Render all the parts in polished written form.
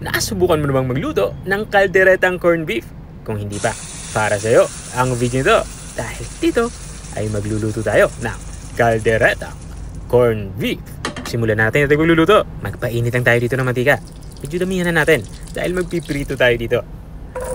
Nasubukan mo na bang magluto ng kalderetang corned beef? Kung hindi pa, para sa'yo ang video nito dahil dito ay magluluto tayo ng kalderetang corned beef. Simulan natin natin magluluto. Magpainit lang tayo dito ng mantika. Medyo damihan na natin dahil magpiprito tayo dito.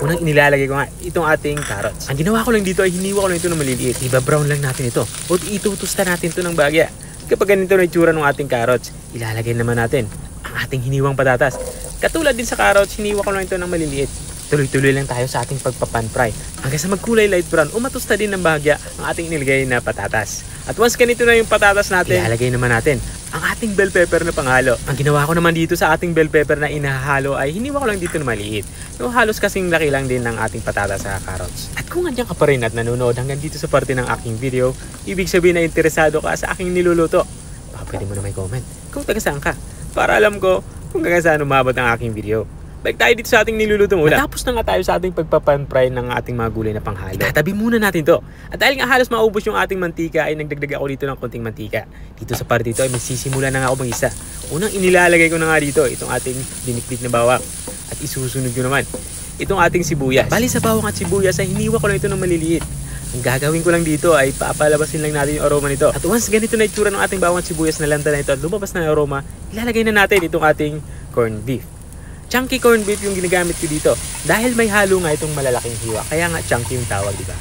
Unang inilalagay ko nga itong ating carrots. Ang ginawa ko lang dito ay hiniwa ko lang ito ng maliliit. Iba-brown lang natin ito o itutusta natin ito ng bagya. Kapag ganito na itsura ng ating carrots, ilalagay naman natin ang ating hiniwang patatas. Katulad din sa carrots, hiniwa ko lang ito ng maliliit. Tuloy-tuloy lang tayo sa ating pagpapan-fry hanggang sa magkulay light brown o matusta din ng bahagya ang ating inilagay na patatas. At once ganito na yung patatas natin, ilalagay naman natin ang ating bell pepper na panghalo. Ang ginawa ko naman dito sa ating bell pepper na inahalo ay hiniwa ko lang dito na maliit. No, halos kasing laki lang din ng ating patatas sa carrots. At kung andyan ka pa rin at nanonood hanggang dito sa parte ng aking video, ibig sabihin na interesado ka sa aking niluluto. Baka pwede mo na may comment kung taga saan ka para alam ko kung hanggang saan umabot ang aking video. Balik tayo dito sa ating nilulutong ulam. Tapos na nga tayo sa ating pagpapan-fry ng ating mga gulay na panghalo. Itatabi muna natin to. At dahil nga halos maubos yung ating mantika ay nagdagdag ako dito ng konting mantika. Dito sa part dito ay magsisimula na nga ako mag-isa. Unang inilalagay ko na nga dito itong ating dinikdik na bawang. At isusunod ko naman itong ating sibuyas. Bali sa bawang at sibuyas ay hiniwa ko lang ito ng maliliit. Ang gagawin ko lang dito ay papalabasin lang natin yung aroma nito. At once ganito na itsura ng ating bawang at sibuyas na lanta na ito at lumabas na yung aroma, ilalagay na natin itong ating corned beef. Chunky corned beef yung ginagamit ko dito dahil may halo nga itong malalaking hiwa. Kaya nga chunky yung tawag, di ba?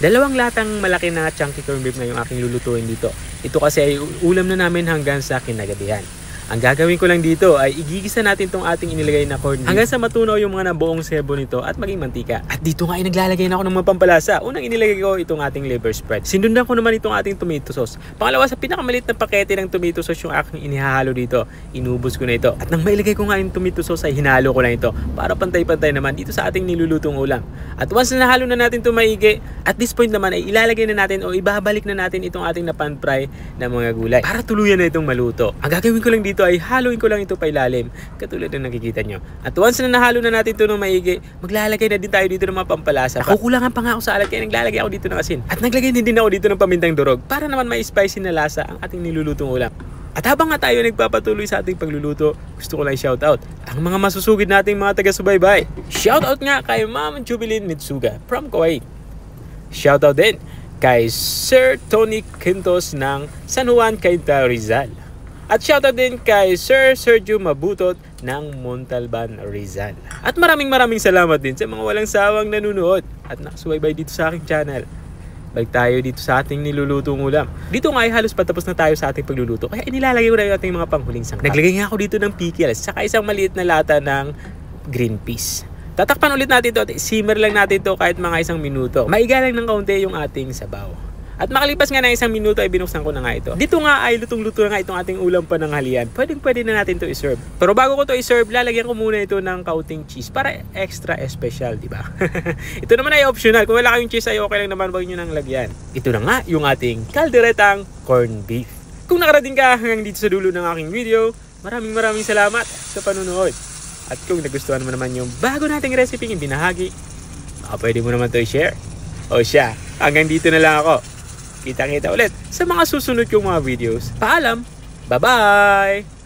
Dalawang latang malaki na chunky corned beef na yung aking lulutuin dito. Ito kasi ay ulam na namin hanggang sa kinagabihan. Ang gagawin ko lang dito ay igigisa natin itong ating inilagay na corned beef hanggang sa matunaw yung mga nabuong sebo nito at maging mantika. At dito nga ay naglalagay na ako ng mga pampalasa. Unang inilagay ko itong ating liver spread. Sinundan ko naman itong ating tomato sauce. Pangalawa, sa pinakamalit na pakete ng tomato sauce yung aking inihahalo dito. Inubos ko na ito. At nang mailagay ko nga yung tomato sauce ay hinalo ko lang ito para pantay-pantay naman dito sa ating nilulutong ulam. At once na nahalo na natin ito maigi, at this point naman ay ilalagay na natin o ibabalik na natin itong ating napan-fry na mga gulay para tuluyan na itong maluto. Ang gagawin ko lang dito ay haluin ko lang ito pa ilalim katulad ng nakikita nyo. At once na nahalo na natin ito ng maigi, maglalagay na din tayo dito ng mga pampalasa. Nakukulangan pa nga ako sa alat kaya naglalagay ako dito ng asin. At naglagay din ako dito ng pamintang durog para naman may spicy na lasa ang ating nilulutong ulam. At habang nga tayo nagpapatuloy sa ating pagluluto, gusto ko lang shoutout ang mga masusugid nating mga taga-subaybay. Shoutout nga kay Ma'am Jubilin Mitsuga from Kuwait. Shoutout din kay Sir Tony Quintos ng San Juan, Cainta, Rizal. At shoutout din kay Sir Sergio Mabutot ng Montalban, Rizal. At maraming salamat din sa mga walang sawang nanonood at nakasubaybay dito sa aking channel. Balik tayo dito sa ating nilulutong ulam. Dito nga ay halos patapos na tayo sa ating pagluluto. Kaya inilalagay ko na yung ating mga panghuling sangkap. Naglagay nga ako dito ng pickles saka isang maliit na lata ng green peas. Tatakpan ulit natin ito at simmer lang natin ito kahit mga 1 minuto. Maiga lang ng kaunti yung ating sabaw. At makalipas nga na 1 minuto ay binuksan ko na nga ito. Dito nga ay lutong-luto na nga itong ating ulam pananghalian. Pwede na natin ito i-serve. Pero bago ko ito i-serve, lalagyan ko muna ito ng kaunting cheese para extra special, di ba? Ito naman ay optional. Kung wala kayong cheese ay okay lang naman, wag niyo nang lagyan. Ito na nga yung ating kalderetang corned beef. Kung nakarating ka hanggang dito sa dulo ng aking video, maraming salamat sa panunood. At kung nagustuhan mo naman yung bago nating recipe yung binahagi, pwede mo naman ito i-share. O siya, hanggang dito na lang ako. Kita-kita ulit sa mga susunod kong mga videos. Paalam! Bye-bye!